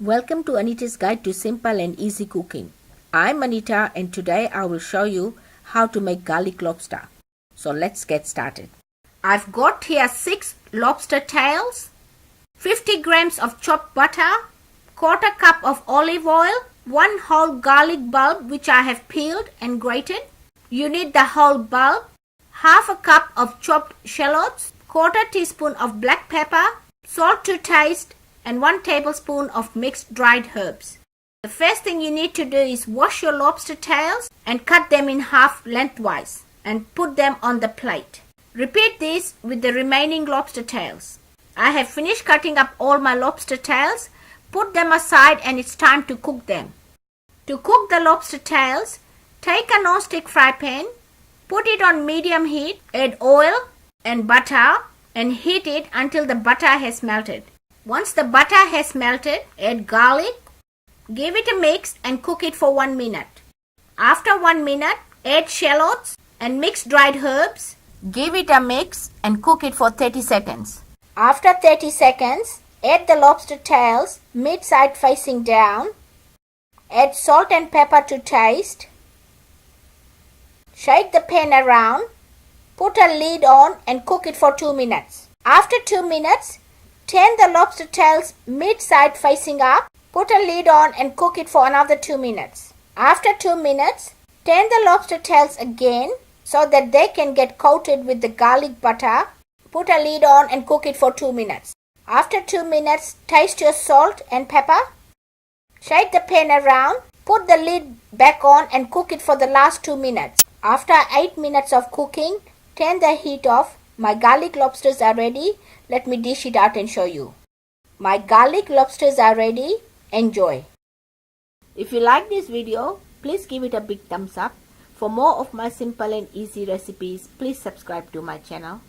Welcome to Anita's Guide to Simple and Easy Cooking. I'm Anita and today I will show you how to make garlic lobster. So let's get started. I've got here 6 lobster tails, 50 grams of chopped butter, quarter cup of olive oil, 1 whole garlic bulb which I have peeled and grated. You need the whole bulb, half a cup of chopped shallots, quarter teaspoon of black pepper, salt to taste, and 1 tablespoon of mixed dried herbs. The first thing you need to do is wash your lobster tails and cut them in half lengthwise and put them on the plate. Repeat this with the remaining lobster tails. I have finished cutting up all my lobster tails. Put them aside and it's time to cook them. To cook the lobster tails, take a non-stick fry pan, put it on medium heat, add oil and butter and heat it until the butter has melted. Once the butter has melted, add garlic, give it a mix and cook it for 1 minute. After 1 minute, add shallots and mixed dried herbs. Give it a mix and cook it for 30 seconds. After 30 seconds, add the lobster tails mid-side facing down. Add salt and pepper to taste. Shake the pan around. Put a lid on and cook it for 2 minutes. After 2 minutes, turn the lobster tails mid-side facing up. Put a lid on and cook it for another 2 minutes. After 2 minutes, turn the lobster tails again so that they can get coated with the garlic butter. Put a lid on and cook it for 2 minutes. After 2 minutes, taste your salt and pepper. Shake the pan around. Put the lid back on and cook it for the last 2 minutes. After 8 minutes of cooking, turn the heat off. My garlic lobsters are ready. Let me dish it out and show you. My garlic lobsters are ready. Enjoy. If you like this video, please give it a big thumbs up. For more of my simple and easy recipes, please subscribe to my channel.